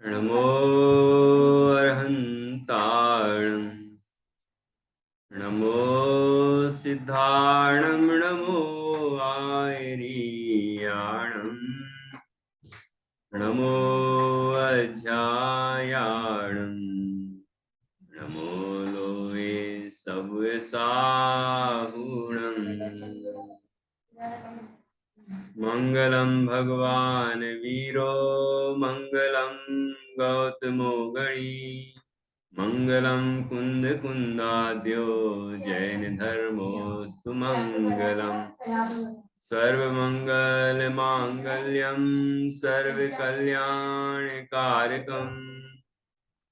नमो अर्हन्ताणं नमो सिद्धाणं नमो आयरीयाणं नमो अध्यायाणं नमो Lowe सव्यसाहुणम् मंगलम भगवान वीरो मंगलम गौतमो गणी मंगलम कुंद कुंदाद्यो जैन धर्मोस्तु मंगलम सर्वमंगल मांगल्यम सर्व कल्याण कारकम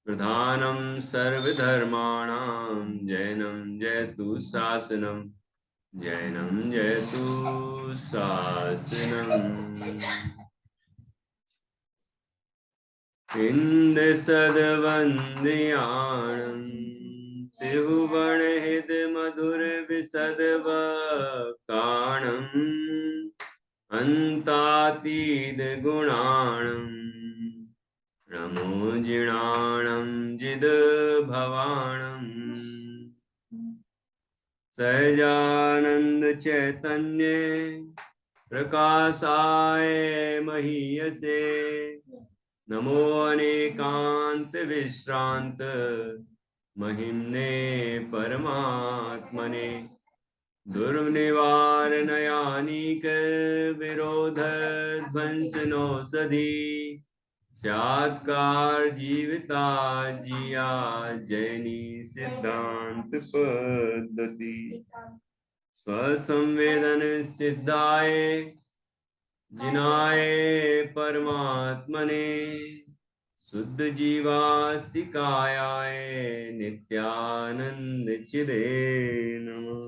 प्रधानम सर्वधर्माणां जैनम जयतु शासनम जैनम जयतु शासनम् इंद सदवंदयाणं त्रिभुवन हित मधुर विशद वक्ताणं अन्तातीत गुणाणं नमो जिणाणं जिद भवाणम् सहजानंद चैतन्य प्रकाशाय महीयसे नमो अनेकांत विश्रांत महिम्ने परमात्मने दुर्निवारणायानीक विरोध ध्वंसनौषधि सात्कार जीविता जिया जैनी सिद्धांत पद्धति स्वसंवेदन सिद्धाय जिनाय परमात्मने शुद्ध जीवास्तिकायाय नित्यानंद चिदे नमः।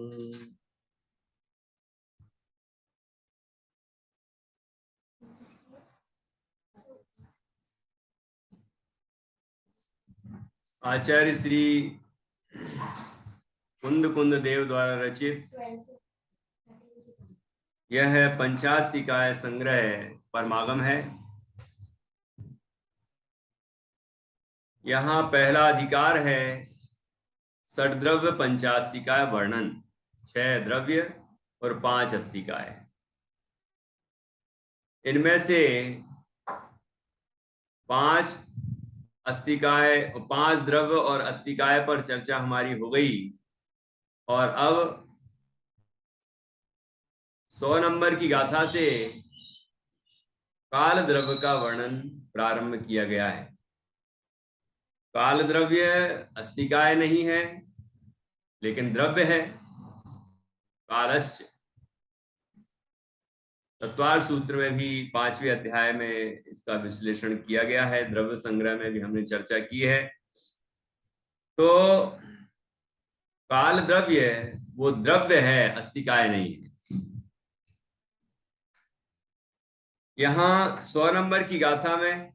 आचार्य श्री कुंद कुंद देव द्वारा रचित यह पंचास्तिकाय संग्रह परमागम है। यहाँ पहला अधिकार है षड्द्रव्य पंचास्तिकाय वर्णन, 6 द्रव्य और 5 अस्तिकाय। इनमें से 5 अस्तिकाय, 5 द्रव्य और अस्तिकाय पर चर्चा हमारी हो गई और अब 100 नंबर की गाथा से काल द्रव्य का वर्णन प्रारंभ किया गया है। काल द्रव्य अस्तिकाय नहीं है लेकिन द्रव्य है। कालश्च तत्वार सूत्र में भी 5वें अध्याय में इसका विश्लेषण किया गया है। द्रव्य संग्रह में भी हमने चर्चा की है। तो काल द्रव्य वो द्रव्य है, अस्तिकाय नहीं है। यहाँ 100 नंबर की गाथा में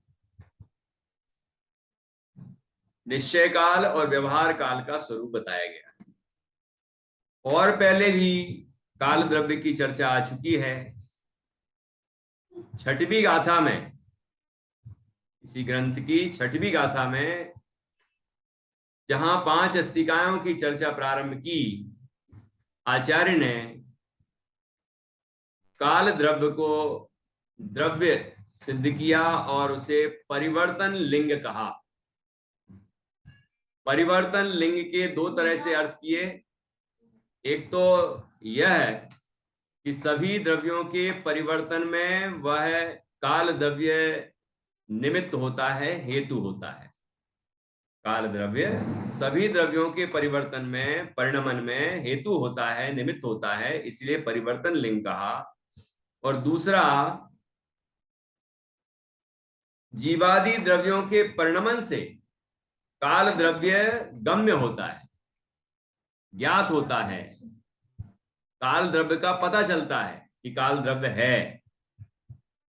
निश्चय काल और व्यवहार काल का स्वरूप बताया गया है। और पहले भी काल द्रव्य की चर्चा आ चुकी है। 6वीं गाथा में, इसी ग्रंथ की 6वीं गाथा में जहां 5 अस्तिकायों की चर्चा प्रारंभ की, आचार्य ने काल द्रव्य को द्रव्य सिद्ध किया और उसे परिवर्तन लिंग कहा। परिवर्तन लिंग के 2 तरह से अर्थ किए। एक तो यह कि सभी द्रव्यों के परिवर्तन में वह काल द्रव्य निमित्त होता है, हेतु होता है। काल द्रव्य सभी द्रव्यों के परिवर्तन में, परिणमन में हेतु होता है, निमित्त होता है, इसलिए परिवर्तन लिंग कहा। और दूसरा, जीवादि द्रव्यों के परिणमन से काल द्रव्य गम्य होता है, ज्ञात होता है। काल द्रव्य का पता चलता है कि काल द्रव्य है।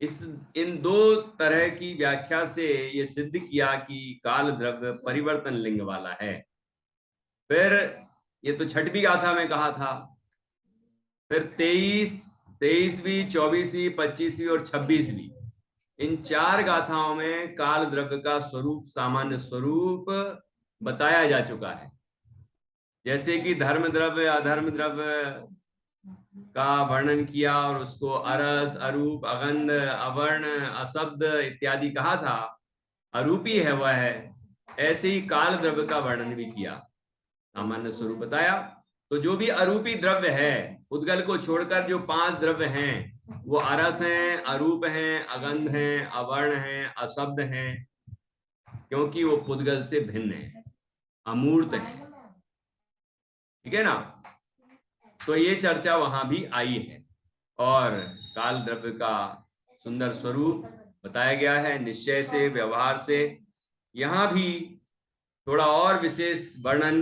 इन 2 तरह की व्याख्या से ये सिद्ध किया कि काल द्रव्य परिवर्तन लिंग वाला है। फिर ये तो 6वीं गाथा में कहा था। फिर 23वीं, 24वीं, 25वीं और 26वीं इन 4 गाथाओं में काल द्रव्य का स्वरूप, सामान्य स्वरूप बताया जा चुका है। जैसे कि धर्म द्रव्य, अधर्म द्रव्य का वर्णन किया और उसको अरस, अरूप, अगंध, अवर्ण, अशब्द इत्यादि कहा था, अरूपी है वह है। ऐसे ही काल द्रव्य का वर्णन भी किया, सामान्य स्वरूप बताया। तो जो भी अरूपी द्रव्य है, उद्गल को छोड़कर जो 5 द्रव्य हैं, वो अरस हैं, अरूप हैं, अगंध हैं, अवर्ण हैं, अशब्द हैं, क्योंकि वो पुद्गल से भिन्न है, अमूर्त है। ठीक है ना? तो ये चर्चा वहां भी आई है और काल द्रव्य का सुंदर स्वरूप बताया गया है, निश्चय से, व्यवहार से। यहां भी थोड़ा और विशेष वर्णन,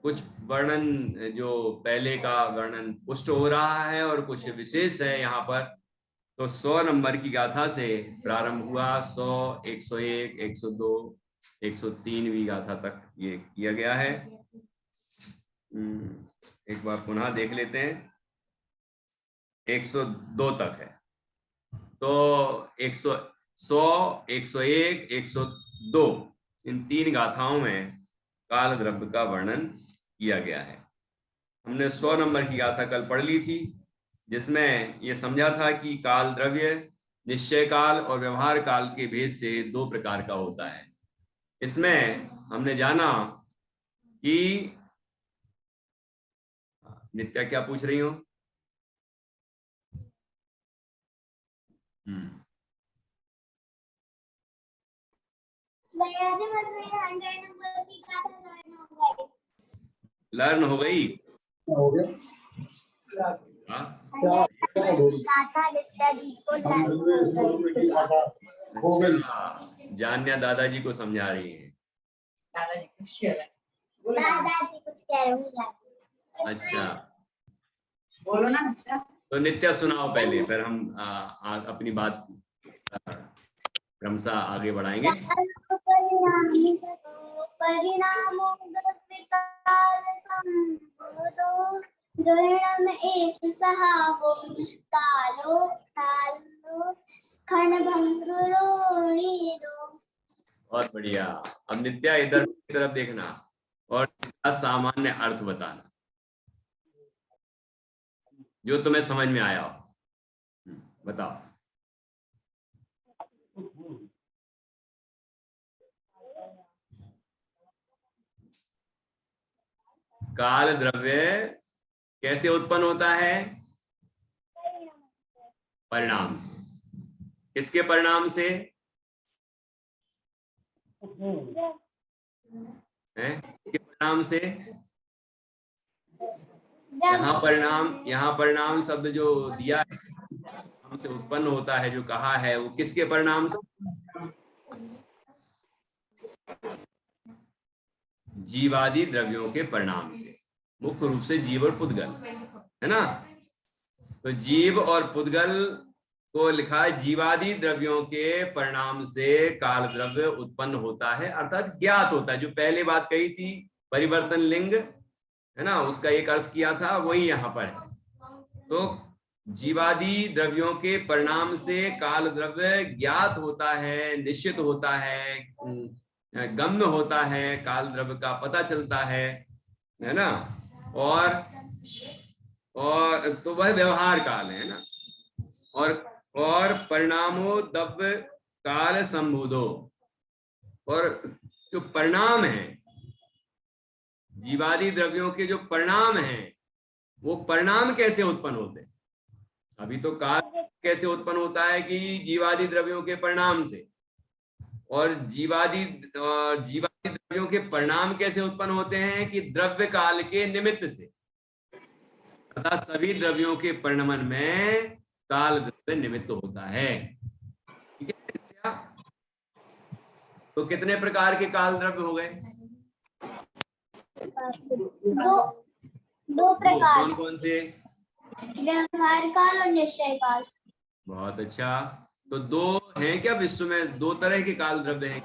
कुछ वर्णन जो पहले का वर्णन पुष्ट हो रहा है और कुछ विशेष है यहाँ पर। तो 100 नंबर की गाथा से प्रारंभ हुआ, 100, 101, 102, 103वीं गाथा तक ये किया गया है। एक बार पुनः देख लेते हैं। 102 तक है। तो 100, 101, 102 इन 3 गाथाओं में काल द्रव्य का वर्णन किया गया है। हमने 100 नंबर की गाथा कल पढ़ ली थी, जिसमें ये समझा था कि काल द्रव्य निश्चय काल और व्यवहार काल के भेद से 2 प्रकार का होता है। इसमें हमने जाना कि नित्या क्या पूछ रही हो? लर्न हो गई? हो गया। जान्या दादाजी को समझा रही है। दादाजी कुछ कह रहे हैं। अच्छा, बोलो ना। तो नित्या सुनाओ पहले, फिर हम अपनी बात क्रमशः आगे बढ़ाएंगे। परिणामो कालो कालो बहुत बढ़िया। अब नित्या इधर की तरफ देखना और इसका सामान्य अर्थ बताना, जो तुम्हें समझ में आया हो। बताओ। काल द्रव्य कैसे उत्पन्न होता है? परिणाम से। किसके परिणाम से? किसके परिणाम से? यहाँ परिणाम शब्द जो दिया है, हमसे उत्पन्न होता है, जो कहा है, वो किसके परिणाम से? जीवादि द्रव्यों के परिणाम से, मुख्य रूप से जीव और पुद्गल, है ना? तो जीव और पुद्गल को लिखा है, जीवादि द्रव्यों के परिणाम से काल द्रव्य उत्पन्न होता है, अर्थात ज्ञात होता है। जो पहले बात कही थी, परिवर्तन लिंग, है ना, उसका एक अर्थ किया था, वही यहाँ पर है। तो जीवादि द्रव्यों के परिणाम से काल द्रव्य ज्ञात होता है, निश्चित होता है, गम्य होता है, काल द्रव्य का पता चलता है ना? और तो वह व्यवहार काल है ना? और परिणामो द्रव्य काल संबुधो। और जो परिणाम है, जीवादि द्रव्यों के जो परिणाम हैं, वो परिणाम कैसे उत्पन्न होते हैं? अभी तो काल कैसे उत्पन्न होता है कि जीवादि द्रव्यों के परिणाम से, और जीवादि द्रव्यों के परिणाम कैसे उत्पन्न होते हैं कि द्रव्य काल के निमित्त से, अर्थात सभी द्रव्यों के परिणमन में काल द्रव्य निमित्त होता है। ठीक है? तो कितने प्रकार के काल द्रव्य हो गए? दो प्रकार। कौन कौन से? व्यवहार काल और निश्चय काल। बहुत अच्छा। तो 2 हैं क्या विश्व में? 2 तरह के काल द्रव्य हैं?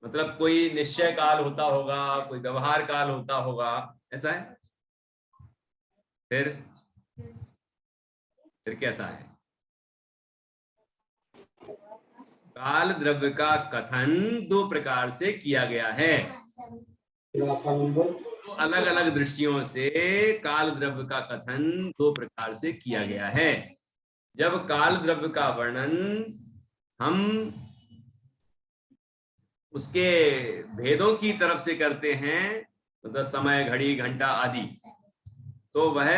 मतलब कोई निश्चय काल होता होगा, कोई व्यवहार काल होता होगा, ऐसा है? फिर फिर कैसा है? काल द्रव्य का कथन दो प्रकार से किया गया है। तो अलग अलग दृष्टियों से काल द्रव्य का कथन दो प्रकार से किया गया है। जब काल द्रव्य का वर्णन हम उसके भेदों की तरफ से करते हैं, मतलब समय, घड़ी, घंटा आदि, तो वह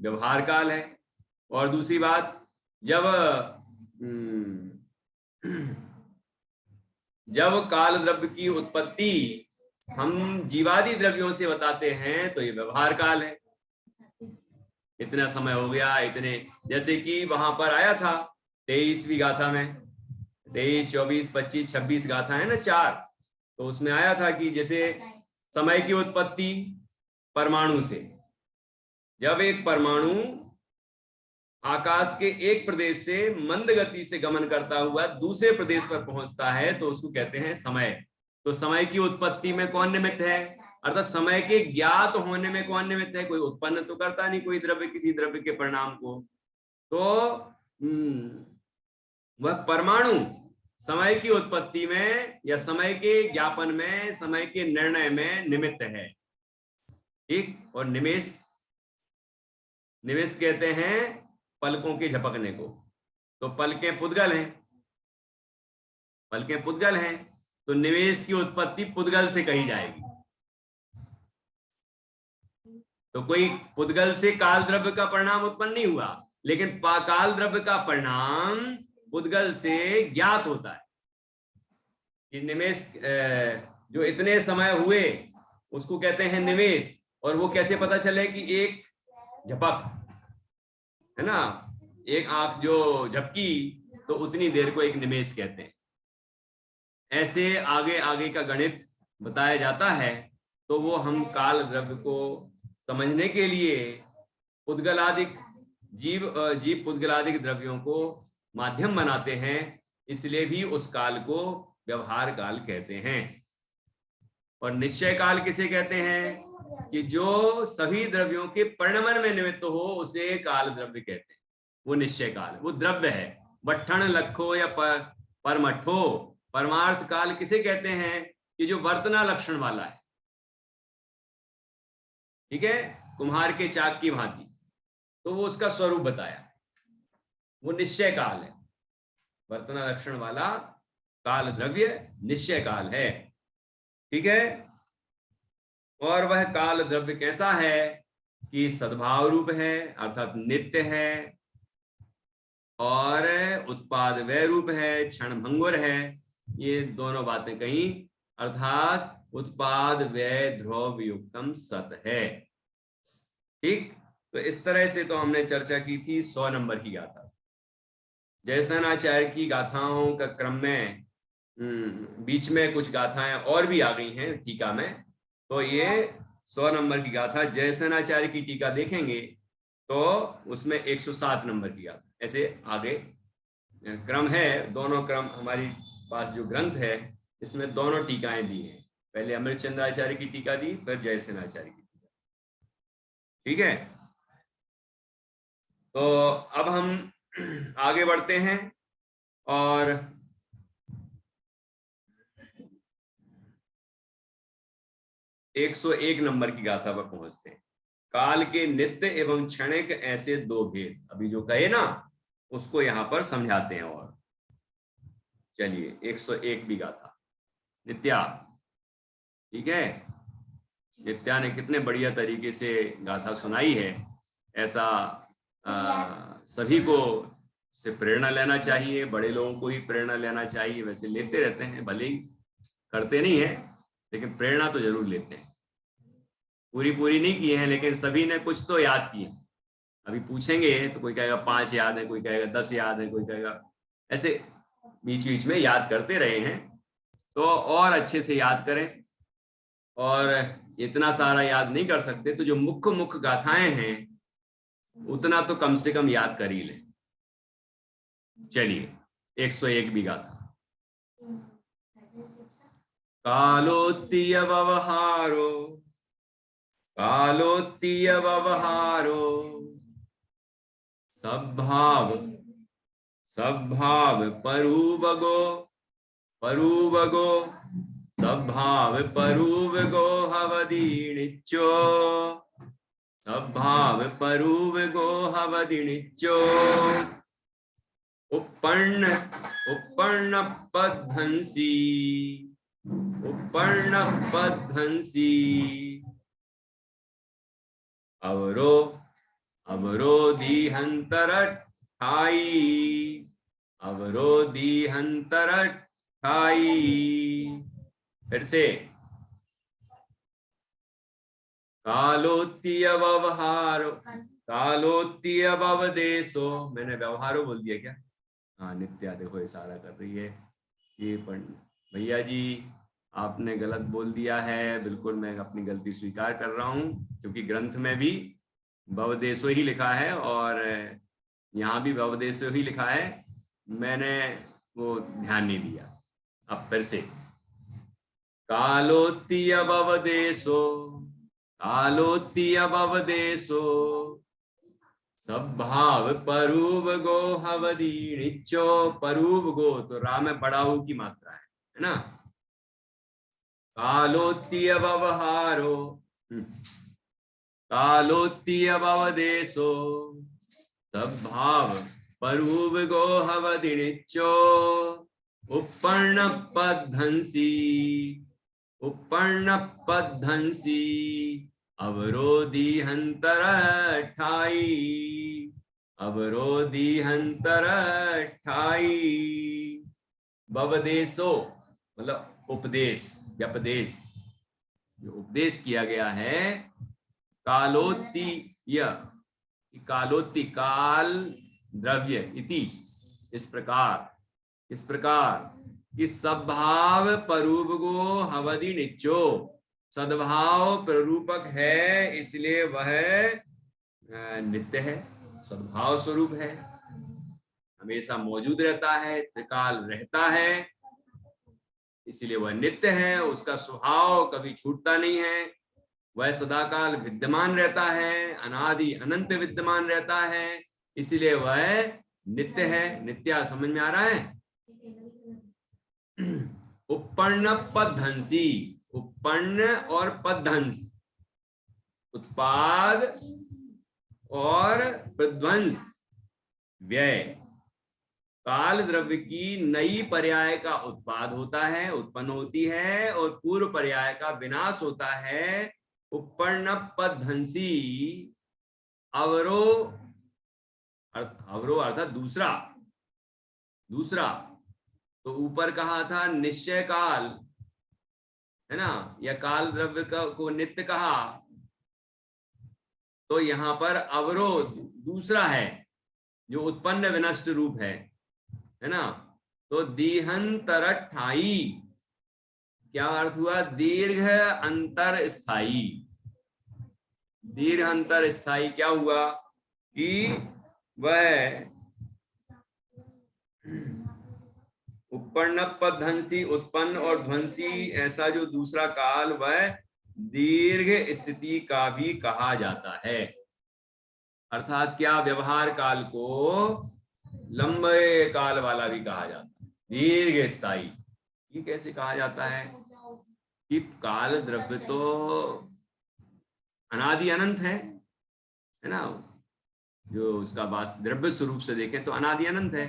व्यवहार काल है। और दूसरी बात, जब काल द्रव्य की उत्पत्ति हम जीवादि द्रव्यों से बताते हैं तो ये व्यवहार काल है। इतना समय हो गया, इतने, जैसे कि वहां पर आया था 23वीं गाथा में, 23, 24, 25, 26 गाथा है ना, 4, तो उसमें आया था कि जैसे समय की उत्पत्ति परमाणु से, जब एक परमाणु आकाश के एक प्रदेश से मंद गति से गमन करता हुआ दूसरे प्रदेश पर पहुंचता है तो उसको कहते हैं समय। तो समय की उत्पत्ति में कौन निमित्त है, अर्थात समय के ज्ञात होने में कौन निमित्त है? कोई उत्पन्न तो करता नहीं कोई द्रव्य किसी द्रव्य के परिणाम को, तो वह परमाणु समय की उत्पत्ति में या समय के ज्ञापन में, समय के निर्णय में निमित्त है। ठीक। और निमेष, निमेष कहते हैं पलकों के झपकने को, तो पलकें पुद्गल हैं, पलकें पुद्गल हैं, तो निमेष की उत्पत्ति पुद्गल से कही जाएगी। तो कोई पुद्गल से काल द्रव्य का परिणाम उत्पन्न नहीं हुआ, लेकिन काल द्रव्य का परिणाम पुद्गल से ज्ञात होता है कि निमेष जो इतने समय हुए उसको कहते हैं निमेष। और वो कैसे पता चले कि एक झपक है ना, एक आंख जो झपकी तो उतनी देर को एक निमेष कहते हैं। ऐसे आगे आगे का गणित बताया जाता है। तो वो हम काल द्रव्य को समझने के लिए पुद्गलादिक जीव पुद्गलादिक द्रव्यों को माध्यम बनाते हैं, इसलिए भी उस काल को व्यवहार काल कहते हैं। और निश्चय काल किसे कहते हैं? कि जो सभी द्रव्यों के परिणमन में निमित्त हो उसे काल द्रव्य कहते हैं। वो निश्चय काल, वो द्रव्य है। बट्ठण लखो या परमठो, परमार्थ काल किसे कहते हैं? कि जो वर्तना लक्षण वाला है। ठीक है, कुम्हार के चाक की भांति, तो वो उसका स्वरूप बताया, वो निश्चय काल है। वर्तना लक्षण वाला काल द्रव्य निश्चय काल है। ठीक है। और वह काल द्रव्य कैसा है? कि सद्भाव रूप है, अर्थात नित्य है, और उत्पाद व्यय रूप है, क्षण भंगुर है। ये दोनों बातें कही, अर्थात उत्पाद व्यय ध्रुव युक्तम सत है। ठीक। तो इस तरह से तो हमने चर्चा की थी 100 नंबर की गाथा से। जयसेनाचार्य की गाथाओं का क्रम में बीच में कुछ गाथाएं और भी आ गई हैं टीका में। तो ये 100 नंबर की गाथा, जयसेनाचार्य की टीका देखेंगे तो उसमें 107 नंबर की गाथा, ऐसे आगे क्रम है। दोनों क्रम हमारी पास जो ग्रंथ है इसमें दोनों टीकाएं दी हैं। पहले अमृतचंद्राचार्य की टीका दी, फिर जयसेनाचार्य की टीका। ठीक है। तो अब हम आगे बढ़ते हैं और एक 101 नंबर की गाथा पर पहुंचते हैं। काल के नित्य एवं क्षणिक ऐसे दो भेद, अभी जो कहे ना उसको यहां पर समझाते हैं। और चलिए 101 भी गाथा, नित्या। ठीक है, नित्या ने कितने बढ़िया तरीके से गाथा सुनाई है। ऐसा सभी को से प्रेरणा लेना चाहिए, बड़े लोगों को ही प्रेरणा लेना चाहिए। वैसे लेते रहते हैं, भले ही करते नहीं है, लेकिन प्रेरणा तो जरूर लेते हैं। पूरी नहीं की है, लेकिन सभी ने कुछ तो याद किए। अभी पूछेंगे तो कोई कहेगा 5 याद है, कोई कहेगा 10 याद है, कोई कहेगा, ऐसे बीच बीच में याद करते रहे हैं। तो और अच्छे से याद करें। और इतना सारा याद नहीं कर सकते तो जो मुख्य गाथाएं हैं उतना तो कम से कम याद कर ही लें। चलिए 101 भी गाथा। कालोत्तीय व्यवहारो, कालोत्तीय व्यवहारो सद्भाव सद्भाव परूबगो परूबगो सद्भाव परूबगो हवदीनिच्चो सद्भाव परूबगो हवदीनिच्चो उपर्ण उपर्ण पद्धंसी उपर्ण पद्धंसी अवरो अवरोधिहंतरठाई अवरोधिहंतरठाई। फिर से कालोत्तीय व्यवहारो कालोत्तीय व्यवदेशो, मैंने व्यवहारो बोल दिया क्या? हाँ नित्या देखो इशारा कर रही है ये भैया जी आपने गलत बोल दिया है, बिल्कुल मैं अपनी गलती स्वीकार कर रहा हूँ, क्योंकि ग्रंथ में भी भवदेशो ही लिखा है और यहाँ भी भवदेशो ही लिखा है, मैंने वो ध्यान नहीं दिया। अब फिर से कालोत्तीय भवदेशो कालोत्तीय भवदेशो सद्भाव परूब गो हवदीनिच्चो। परूब गो तो रा में बड़ा हु की मात्रा है ना। कालोत्तीय व्यवहारो कालोत्तीय व्यवदेशो सद्भाव परूब गो हवदीनिच्चो उपर्ण पद्धंसी अवरोधी हंतरठाई अवरोधी हंतरठाई। भवदेशो मतलब उपदेश व्यपदेश, जो उपदेश किया गया है। कालोत्तीय कालोत्ती काल द्रव्य इति इस प्रकार कि सद्भाव परूपगो हवदीनिच्चो, सद्भाव प्ररूपक है इसलिए वह नित्य है, सद्भाव स्वरूप है, हमेशा मौजूद रहता है, त्रिकाल रहता है, इसलिए वह नित्य है, उसका स्वभाव कभी छूटता नहीं है, वह सदाकाल विद्यमान रहता है, अनादि अनंत विद्यमान रहता है, इसलिए वह नित्य है। नित्य समझ में आ रहा है? उपर्ण पद्धंसी, उपर्ण और पद्धंस, उत्पाद और प्रध्वंस, व्यय। काल द्रव्य की नई पर्याय का उत्पाद होता है, उत्पन्न होती है, और पूर्व पर्याय का विनाश होता है। उपर्ण पद्धंसी अवरो अर्थात दूसरा तो ऊपर कहा था निश्चय काल है ना, या काल द्रव्य को नित्य कहा, तो यहां पर अवरोध दूसरा है जो उत्पन्न विनष्ट रूप है ना। तो दीहंतरठाई क्या अर्थ हुआ? दीर्घ अंतर स्थाई। दीर्घ अंतर स्थाई क्या हुआ कि वह उपर्ण पद्धंसी उत्पन्न और ध्वंसी, ऐसा जो दूसरा काल वह दीर्घ स्थिति का भी कहा जाता है। अर्थात क्या? व्यवहार काल को लंबे काल वाला भी कहा जाता है, दीर्घ स्थायी। ये कैसे कहा जाता है कि काल द्रव्य तो अनादि अनंत है ना, जो उसका द्रव्य स्वरूप से देखें तो अनादि अनंत है,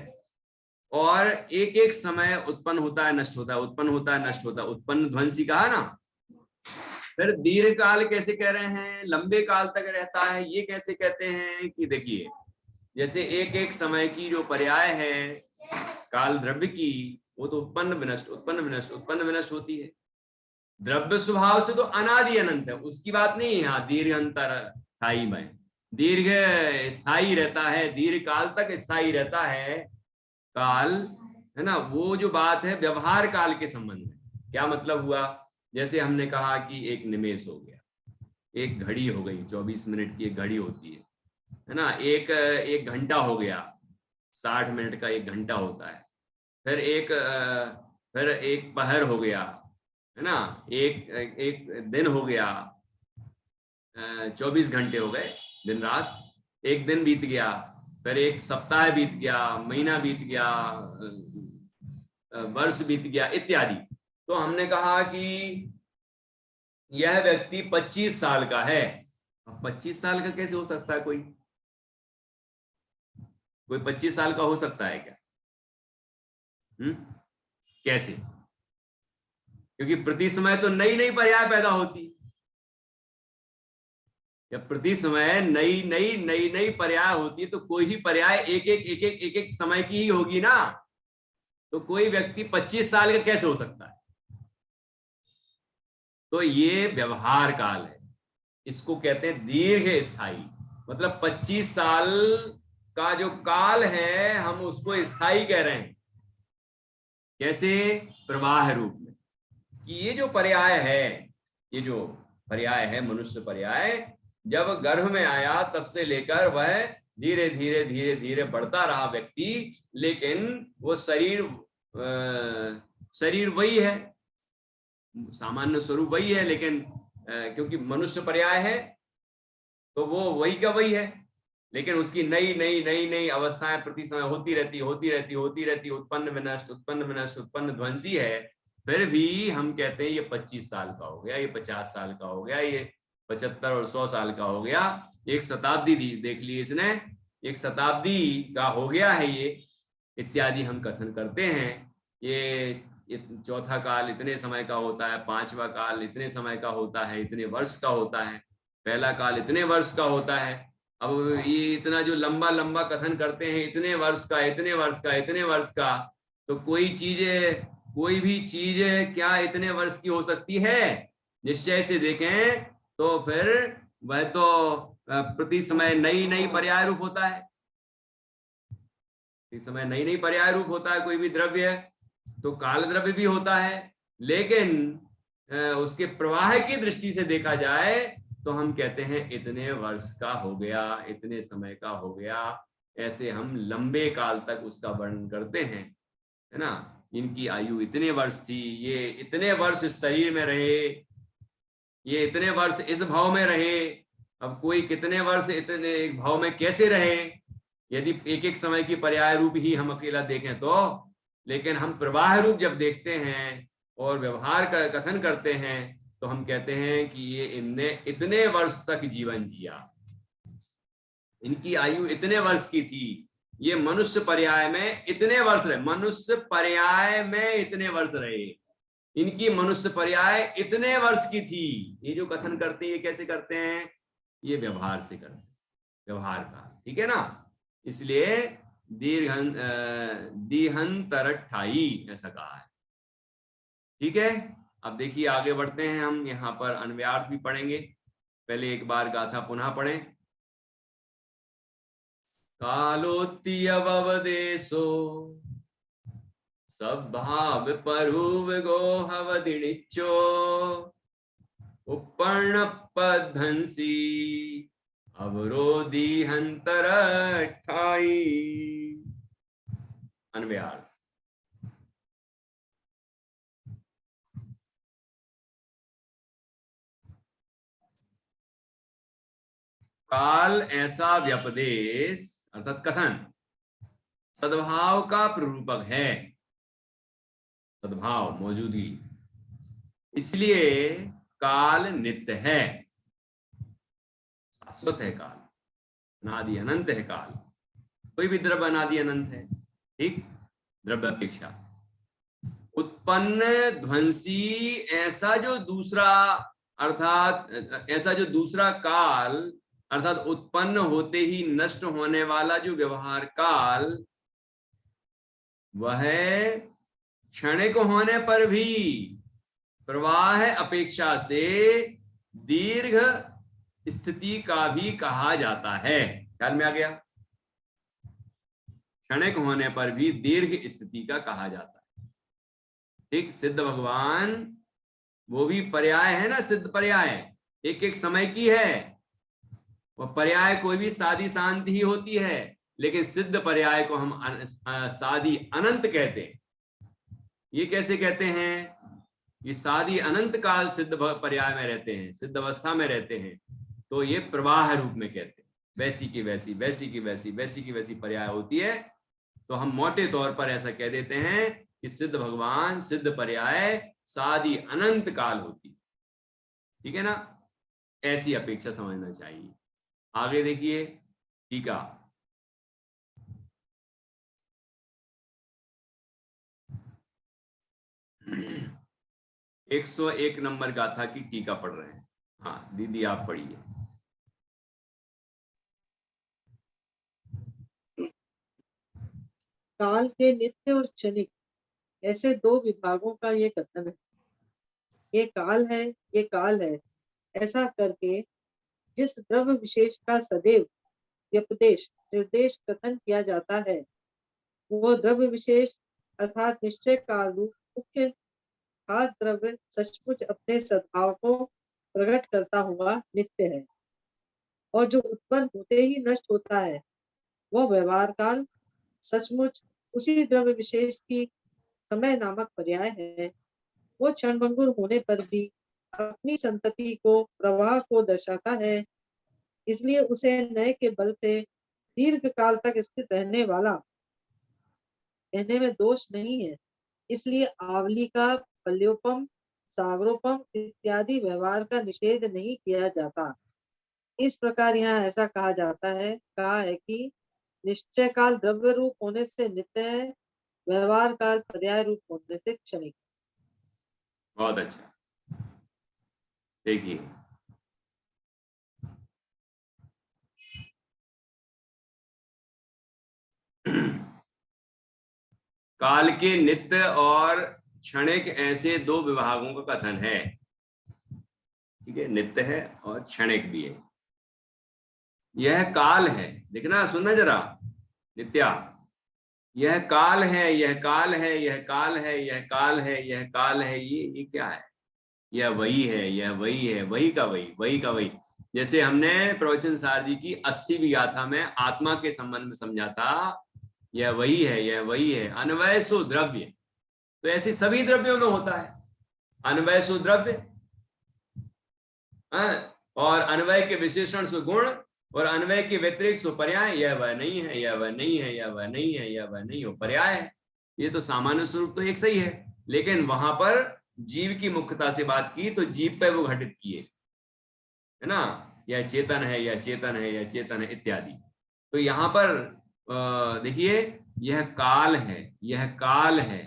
और एक एक समय उत्पन्न होता है नष्ट होता है, उत्पन्न होता है नष्ट होता है, उत्पन्न ध्वंसी कहा ना। फिर दीर्घ काल कैसे कह रहे हैं? लंबे काल तक रहता है, ये कैसे कहते हैं कि देखिए, जैसे एक एक समय की जो पर्याय है काल द्रव्य की, वो तो उत्पन्न विनष्ट उत्पन्न विनष्ट उत्पन्न विनष्ट होती है। द्रव्य स्वभाव से तो अनादि अनंत है, उसकी बात नहीं है यहाँ दीर्घ अंतर स्थायी में। दीर्घ स्थायी रहता है, दीर्घ काल तक स्थायी रहता है काल, है ना। वो जो बात है व्यवहार काल के संबंध में, क्या मतलब हुआ? जैसे हमने कहा कि एक निमेष हो गया, एक घड़ी हो गई, 24 मिनट की एक घड़ी होती है ना। एक घंटा हो गया, 60 मिनट का एक घंटा होता है। फिर एक पहर हो गया, है ना। एक दिन हो गया, 24 घंटे हो गए दिन रात, एक दिन बीत गया, फिर एक सप्ताह बीत गया, महीना बीत गया, वर्ष बीत गया इत्यादि। तो हमने कहा कि यह व्यक्ति 25 साल का है। अब 25 साल का कैसे हो सकता है? कोई 25 साल का हो सकता है क्या? कैसे? क्योंकि प्रति समय तो नई नई पर्याय पैदा होती। जब प्रति समय नई नई नई नई पर्याय होती तो कोई भी पर्याय एक एक समय की ही होगी ना। तो कोई व्यक्ति 25 साल का कैसे हो सकता है? तो ये व्यवहार काल है, इसको कहते हैं दीर्घ स्थायी। मतलब 25 साल का जो काल है हम उसको स्थायी कह रहे हैं। कैसे? प्रवाह रूप में, कि ये जो पर्याय है, ये जो पर्याय है मनुष्य पर्याय, जब गर्भ में आया तब से लेकर वह धीरे धीरे धीरे धीरे बढ़ता रहा व्यक्ति, लेकिन वो शरीर वही है, सामान्य स्वरूप वही है, लेकिन क्योंकि मनुष्य पर्याय है तो वो वही का वही है, लेकिन उसकी नई नई नई नई अवस्थाएं प्रति समय होती रहती, उत्पन्न विनष्ट, उत्पन्न विनष्ट, उत्पन्न ध्वंसी है। फिर भी हम कहते हैं ये 25 साल का हो गया, ये 50 साल का हो गया, ये 75 और 100 साल का हो गया, एक शताब्दी देख ली इसने, एक शताब्दी का हो गया है ये, इत्यादि हम कथन करते हैं। ये चौथा काल इतने समय का होता है, पांचवा काल इतने समय का होता है, इतने वर्ष का होता है, पहला काल इतने वर्ष का होता है। अब ये इतना जो लंबा लंबा कथन करते हैं, इतने वर्ष का, इतने वर्ष का, इतने वर्ष का, तो कोई भी चीज क्या इतने वर्ष की हो सकती है? निश्चय से देखें तो फिर वह तो प्रति समय नई नई पर्याय रूप होता है, प्रति समय नई नई पर्याय रूप होता है कोई भी द्रव्य, तो काल द्रव्य भी होता है। लेकिन उसके प्रवाह की दृष्टि से देखा जाए तो हम कहते हैं इतने वर्ष का हो गया, इतने समय का हो गया, ऐसे हम लंबे काल तक उसका वर्णन करते हैं, है ना। इनकी आयु इतने वर्ष थी, ये इतने वर्ष इस शरीर में रहे, ये इतने वर्ष इस भाव में रहे। अब कोई कितने वर्ष इतने एक भाव में कैसे रहे, यदि एक एक समय की पर्याय रूप ही हम अकेला देखें तो। लेकिन हम प्रवाह रूप जब देखते हैं और व्यवहार का कथन करते हैं तो हम कहते हैं कि ये इनने इतने वर्ष तक जीवन जिया, इनकी आयु इतने वर्ष की थी, ये मनुष्य पर्याय में इतने वर्ष रहे, मनुष्य पर्याय में इतने वर्ष रहे, इनकी मनुष्य पर्याय इतने वर्ष की थी। ये जो कथन करते हैं ये कैसे करते हैं? ये व्यवहार से करते हैं, व्यवहार का, ठीक है ना। इसलिए दीहंतरठाई ऐसा कहा है, ठीक है। अब देखिए आगे बढ़ते हैं हम, यहाँ पर अन्वयार्थ भी पढ़ेंगे। पहले एक बार गाथा पुनः पढ़ें। कालोत्यवदेशो सद्भाव परुव गोहवदिनिचो उपर्ण पद्धंसी अवरोधी हंतरठाई। अन्वयार्थ। काल ऐसा व्यपदेश अर्थात कथन सद्भाव का प्ररूपक है, सद्भाव मौजूदगी, इसलिए काल नित्य है, शाश्वत है काल, अनादि अनंत है काल। कोई भी द्रव्य अनादि अनंत है, ठीक, द्रव्य अपेक्षा। उत्पन्न ध्वंसी ऐसा जो दूसरा अर्थात ऐसा जो दूसरा काल अर्थात उत्पन्न होते ही नष्ट होने वाला जो व्यवहार काल, वह क्षणिक होने पर भी प्रवाह अपेक्षा से दीर्घ स्थिति का भी कहा जाता है। ख्याल में आ गया? क्षणिक होने पर भी दीर्घ स्थिति का कहा जाता है, ठीक। सिद्ध भगवान वो भी पर्याय है ना, सिद्ध पर्याय एक एक समय की है। वह पर्याय कोई भी सादी शांति ही होती है, लेकिन सिद्ध पर्याय को हम सादी अनंत कहते हैं। ये कैसे कहते हैं? ये सादी अनंत काल सिद्ध पर्याय में रहते हैं, सिद्ध अवस्था में रहते हैं, तो ये प्रवाह रूप में कहते हैं। वैसी की वैसी, वैसी की वैसी, वैसी की वैसी पर्याय होती है, तो हम मोटे तौर पर ऐसा कह देते हैं कि सिद्ध भगवान, सिद्ध पर्याय सादी अनंत काल होती। ठीक है ना, ऐसी अपेक्षा समझना चाहिए। आगे देखिए टीका। 101 नंबर गाथा की टीका पढ़ रहे हैं। हाँ दीदी आप पढ़िए। काल के नित्य और क्षणिक ऐसे दो विभागों का ये कथन है। ये काल है, ये काल है, ऐसा करके जिस द्रव्य विशेष का सदैव व्यपदेश निर्देश कथन किया जाता है, वो द्रव्य विशेष अर्थात निश्चय काल रूप मुख्य खास द्रव्य सचमुच अपने सद्भाव को प्रकट करता हुआ नित्य है, और जो उत्पन्न होते ही नष्ट होता है वह व्यवहार काल सचमुच उसी द्रव्य विशेष की समय नामक पर्याय है। वो क्षणभंगुर होने पर भी अपनी संतति को प्रवाह को दर्शाता है, इसलिए उसे नए के बल से दीर्घ काल तक स्थित रहने वाला कहने में दोष नहीं है। इसलिए आवली का पल्योपम, सागरोपम इत्यादि व्यवहार का निषेध नहीं किया जाता। इस प्रकार यहाँ ऐसा कहा है कि निश्चय काल द्रव्य रूप होने से नित्य है, व्यवहार काल पर्याय रूप होने से क्षणिक। बहुत अच्छा, देखिए काल के नित्य और क्षणिक ऐसे दो विभागों का कथन है। ठीक है, नित्य है और क्षणिक भी है। यह काल है, देखना सुनना जरा नित्या, यह काल है, यह काल है, यह काल है, यह काल है, यह काल है, ये क्या है? यह वही है, यह वही है, वही का वही, वही का वही। जैसे हमने प्रवचन सार जी की 80वीं गाथा में आत्मा के संबंध में समझा था, यह वही है, यह वही है। अन्वय सो द्रव्य, तो ऐसे सभी द्रव्यों में होता है अन्वय सो द्रव्य, और अन्वय के विशेषण सो गुण, और अन्वय के व्यतिरिक्त सो पर्याय। यह वह नहीं है, यह वह नहीं है, यह वह नहीं है, यह वह नहीं हो, पर्याय है। ये तो सामान्य स्वरूप तो एक सही है, लेकिन वहां पर जीव की मुख्यता से बात की तो जीव पे वो घटित किए, है ना, यह चेतन है, यह चेतन है, यह चेतन है इत्यादि। तो यहाँ पर देखिए यह काल है, यह काल है,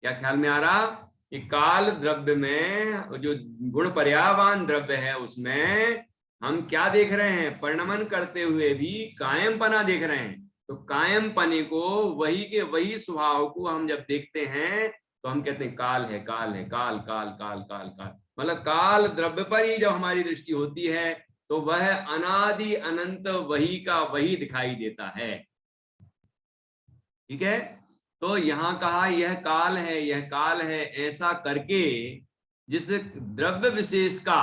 क्या ख्याल में आ रहा? कि काल द्रव्य में जो गुण पर्यावान द्रव्य है उसमें हम क्या देख रहे हैं? परिणमन करते हुए भी कायमपना देख रहे हैं। तो कायमपने को, वही के वही स्वभाव को हम जब देखते हैं तो हम कहते हैं काल है, काल है, काल काल काल काल काल। मतलब काल द्रव्य पर ही जब हमारी दृष्टि होती है तो वह अनादि अनंत वही का वही दिखाई देता है। ठीक है, तो यहां कहा यह काल है, यह काल है, ऐसा करके जिस द्रव्य विशेष का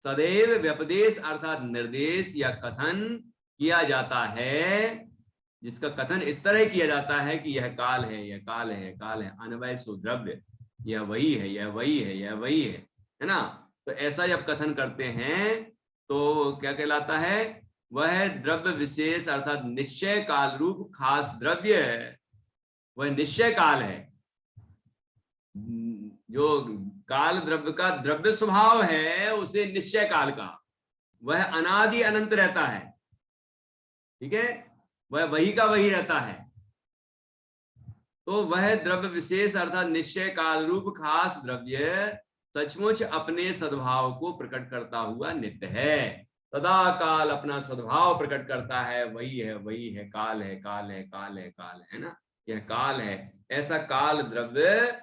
सदैव व्यपदेश अर्थात निर्देश या कथन किया जाता है, जिसका कथन इस तरह किया जाता है कि यह काल है, यह काल है, यह काल है, अन्वय सो द्रव्य, यह वही है, यह वही है, यह वही है ना। तो ऐसा जब कथन करते हैं तो क्या कहलाता है? वह द्रव्य विशेष अर्थात निश्चय काल रूप खास द्रव्य, वह निश्चय काल है। जो काल द्रव्य का द्रव्य स्वभाव है उसे निश्चय काल का, वह अनादि अनंत रहता है। ठीक है, वह वही का वही रहता है। तो वह द्रव्य विशेष अर्थात निश्चय काल रूप खास द्रव्य सचमुच अपने सद्भाव को प्रकट करता हुआ नित्य है। सदा काल अपना सद्भाव प्रकट करता है, वही है, वही है, काल है, काल है, काल है, काल है ना, यह काल है। ऐसा काल द्रव्य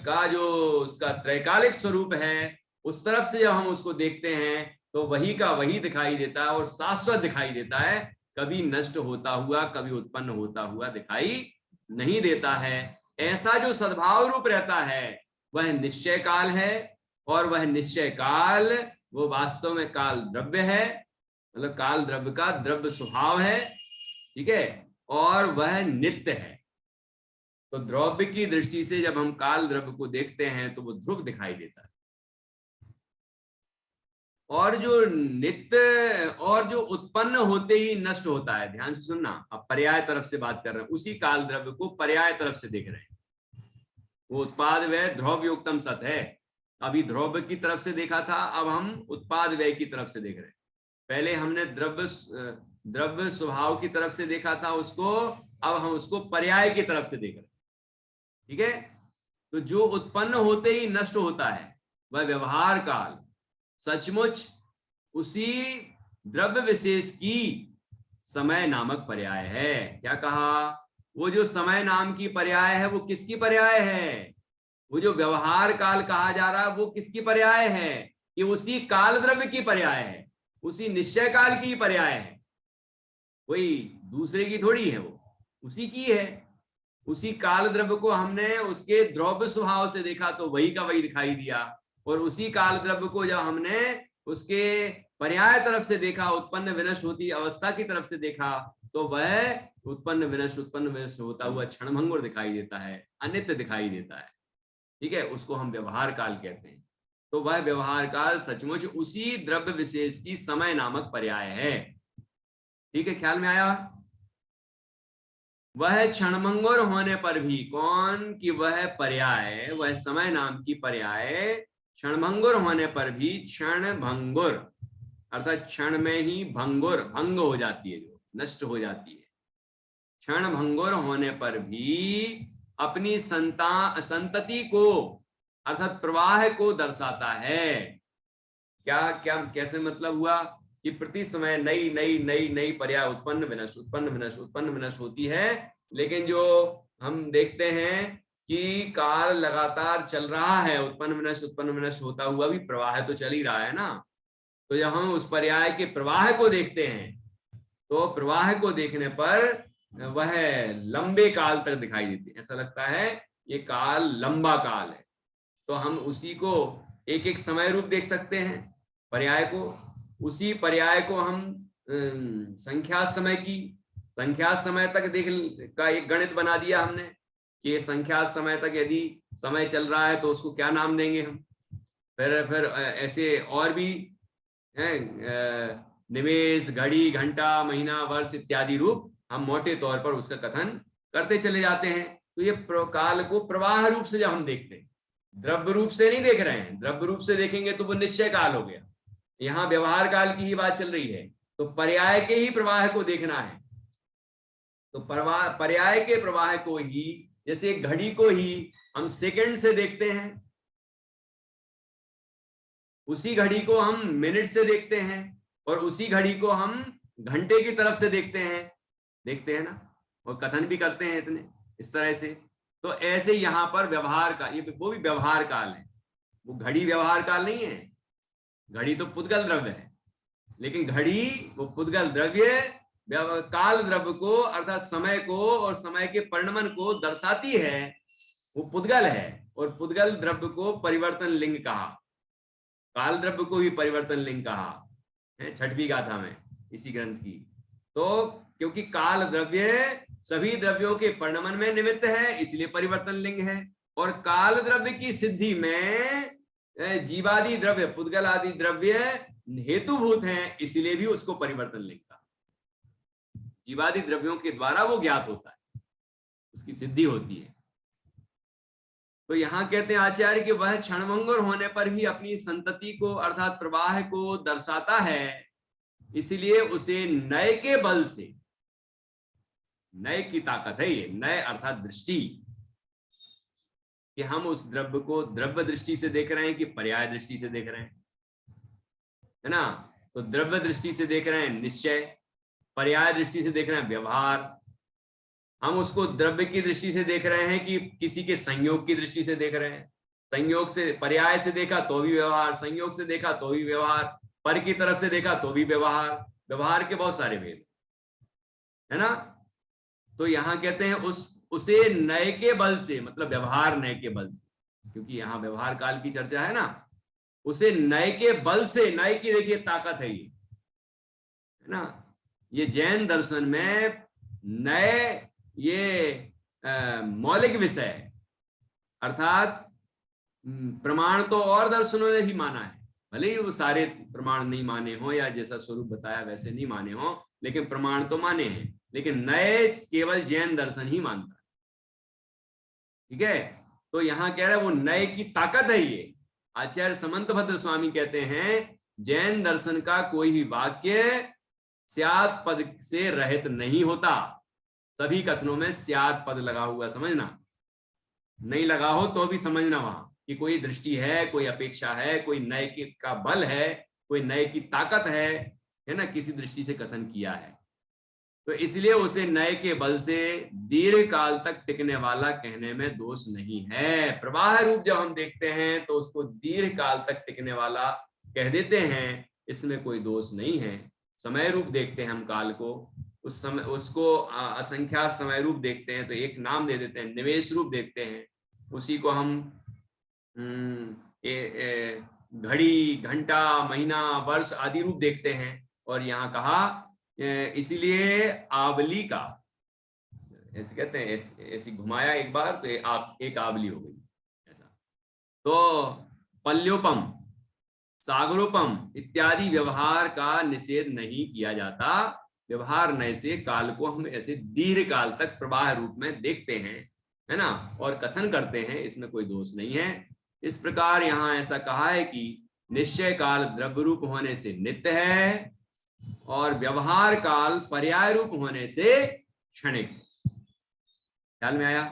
का जो उसका त्रैकालिक स्वरूप है, उस तरफ से जब हम उसको देखते हैं तो वही का वही दिखाई देता है और शाश्वत दिखाई देता है, कभी नष्ट होता हुआ, कभी उत्पन्न होता हुआ दिखाई नहीं देता है। ऐसा जो सद्भाव रूप रहता है वह निश्चय काल है, और वह निश्चय काल वो वास्तव में काल द्रव्य है, मतलब काल द्रव्य का द्रव्य स्वभाव है। ठीक है, और वह नित्य है। तो द्रव्य की दृष्टि से जब हम काल द्रव्य को देखते हैं तो वो ध्रुव दिखाई देता है। और जो नित्य और जो उत्पन्न होते ही नष्ट होता है। ध्यान से सुनना, अब पर्याय तरफ से बात कर रहे हैं, उसी काल द्रव्य को पर्याय तरफ से देख रहे हैं। वो उत्पाद व्यय ध्रुव योक्तम सत है। अभी ध्रुव की तरफ से देखा था, अब हम उत्पाद व्यय की तरफ से देख रहे हैं। पहले हमने द्रव्य स्वभाव की तरफ से देखा था उसको, अब हम उसको पर्याय की तरफ से देख रहे हैं। ठीक है, तो जो उत्पन्न होते ही नष्ट होता है वह व्यवहार काल सचमुच उसी द्रव्य विशेष की समय नामक पर्याय है। क्या कहा? वो जो समय नाम की पर्याय है वो किसकी पर्याय है? वो जो व्यवहार काल कहा जा रहा है वो किसकी पर्याय है? ये उसी काल द्रव्य की पर्याय है, उसी निश्चय काल की पर्याय है, कोई दूसरे की थोड़ी है, वो उसी की है। उसी काल द्रव्य को हमने उसके द्रव्य स्वभाव से देखा तो वही का वही दिखाई दिया, और उसी काल द्रव्य को जब हमने उसके पर्याय तरफ से देखा, उत्पन्न विनष्ट होती अवस्था की तरफ से देखा, तो वह उत्पन्न विनष्ट होता हुआ क्षणभंगुर दिखाई देता है, अनित्य दिखाई देता है। ठीक है, उसको हम व्यवहार काल कहते हैं। तो वह व्यवहार काल सचमुच उसी द्रव्य विशेष की समय नामक पर्याय है। ठीक है, ख्याल में आया? वह क्षणभंगुर होने पर भी, कौन कि वह पर्याय, वह समय नाम की पर्याय क्षणभंगुर होने पर भी, क्षण भंगुर अर्थात क्षण में ही भंग हो जाती है, जो नष्ट हो जाती है, क्षण भंगुर होने पर भी अपनी संतति को अर्थात प्रवाह को दर्शाता है। क्या क्या कैसे मतलब हुआ कि प्रति समय नई नई नई नई पर्याय उत्पन्न विनष्ट होती है, लेकिन जो हम देखते हैं कि काल लगातार चल रहा है, उत्पन्न विनष्ट होता हुआ भी प्रवाह तो चल ही रहा है ना। तो जब हम उस पर्याय के प्रवाह को देखते हैं तो प्रवाह को देखने पर वह लंबे काल तक दिखाई देती है, ऐसा लगता है ये काल लंबा काल है। तो हम उसी को एक एक समय रूप देख सकते हैं, पर्याय को, उसी पर्याय को हम संख्या समय तक देख का एक गणित बना दिया हमने कि संख्या समय तक यदि समय चल रहा है तो उसको क्या नाम देंगे हम। फिर ऐसे और भी निमेष, घड़ी, घंटा, महीना, वर्ष इत्यादि रूप हम मोटे तौर पर उसका कथन करते चले जाते हैं। तो ये काल को प्रवाह रूप से जब हम देखते हैं, द्रव्य रूप से नहीं देख रहे हैं, द्रव्य रूप से देखेंगे तो वो निश्चय काल हो गया। यहाँ व्यवहार काल की ही बात चल रही है, तो पर्याय के ही प्रवाह को देखना है। तो पर्याय के प्रवाह को ही, जैसे घड़ी को ही हम सेकंड से देखते हैं, उसी घड़ी को हम मिनट से देखते हैं, और उसी घड़ी को हम घंटे की तरफ से देखते हैं ना, और कथन भी करते हैं इतने इस तरह से। तो ऐसे यहाँ पर व्यवहार का, ये वो भी व्यवहार काल है, वो घड़ी व्यवहार काल नहीं है। घड़ी तो पुद्गल द्रव्य है, लेकिन घड़ी वो पुद्गल द्रव्य काल द्रव्य को अर्थात समय को और समय के परिणमन को दर्शाती है, वो पुद्गल है। और पुद्गल द्रव्य को परिवर्तन लिंग कहा, काल द्रव्य को भी परिवर्तन लिंग कहा है 6वीं गाथा में इसी ग्रंथ की। तो क्योंकि काल द्रव्य सभी द्रव्यों के परिणमन में निमित्त है, इसलिए परिवर्तन लिंग है। और काल द्रव्य की सिद्धि में जीवादि द्रव्य, पुद्गल आदि द्रव्य हेतुभूत हैं, इसलिए भी उसको परिवर्तन लिंग कहा। जीवादि द्रव्यों के द्वारा वो ज्ञात होता है, उसकी सिद्धि होती है। तो यहाँ कहते हैं आचार्य कि वह क्षणभंगुर होने पर भी अपनी संतति को अर्थात प्रवाह को दर्शाता है, इसलिए उसे नए के बल से, नए की ताकत है ये, नए अर्थात दृष्टि, कि हम उस द्रव्य को द्रव्य दृष्टि से देख रहे हैं कि पर्याय दृष्टि से देख रहे हैं, है ना। तो द्रव्य दृष्टि से देख रहे हैं निश्चय, पर्याय दृष्टि से देख रहे हैं व्यवहार। हम उसको द्रव्य की दृष्टि से देख रहे हैं कि किसी के संयोग की दृष्टि से देख रहे हैं। संयोग से, पर्याय से देखा तो भी व्यवहार, संयोग से देखा तो भी व्यवहार, पर की तरफ से देखा तो भी व्यवहार। व्यवहार के बहुत सारे भेद है ना। तो यहाँ कहते हैं उसे नए के बल से, मतलब व्यवहार नए के बल से, क्योंकि यहाँ व्यवहार काल की चर्चा है ना, उसे नए के बल से, नए की देखिए ताकत है ये, है ना। ये जैन दर्शन में नए ये मौलिक विषय, अर्थात प्रमाण तो और दर्शनों ने भी माना है, भले ही वो सारे प्रमाण नहीं माने हो या जैसा स्वरूप बताया वैसे नहीं माने हो, लेकिन प्रमाण तो माने हैं। लेकिन नए केवल जैन दर्शन ही मानता है। ठीक है, तो यहां कह रहा है वो नए की ताकत है। ये आचार्य समंतभद्र स्वामी कहते हैं जैन दर्शन का कोई भी वाक्य स्यात् पद से रहित नहीं होता। सभी कथनों में स्यात् पद लगा हुआ, समझना, नहीं लगा हो तो भी समझना वहां कि कोई दृष्टि है, कोई अपेक्षा है, कोई नए का बल है, कोई नए की ताकत है ना, किसी दृष्टि से कथन किया है। तो इसलिए उसे नए के बल से दीर्घ काल तक टिकने वाला कहने में दोष नहीं है। प्रवाह रूप जब हम देखते हैं तो उसको दीर्घ काल तक टिकने वाला कह देते हैं, इसमें कोई दोष नहीं है। समय रूप देखते हैं हम काल को, उस समय उसको असंख्यात समय रूप देखते हैं तो एक नाम दे देते हैं, निवेश रूप देखते हैं, उसी को हम घड़ी, घंटा, महीना, वर्ष आदि रूप देखते हैं। और यहाँ कहा इसीलिए आवली का, ऐसे कहते हैं, ऐसी घुमाया एक बार तो एक आवली हो गई ऐसा। तो पल्योपम, सागरोपम इत्यादि व्यवहार का निषेध नहीं किया जाता। व्यवहार नए से काल को हम ऐसे दीर्घ काल तक प्रवाह रूप में देखते हैं, है ना, और कथन करते हैं, इसमें कोई दोष नहीं है। इस प्रकार यहाँ ऐसा कहा है कि निश्चय काल द्रव्य रूप होने से नित्य है और व्यवहार काल पर्याय रूप होने से क्षणिक। ख्याल में आया?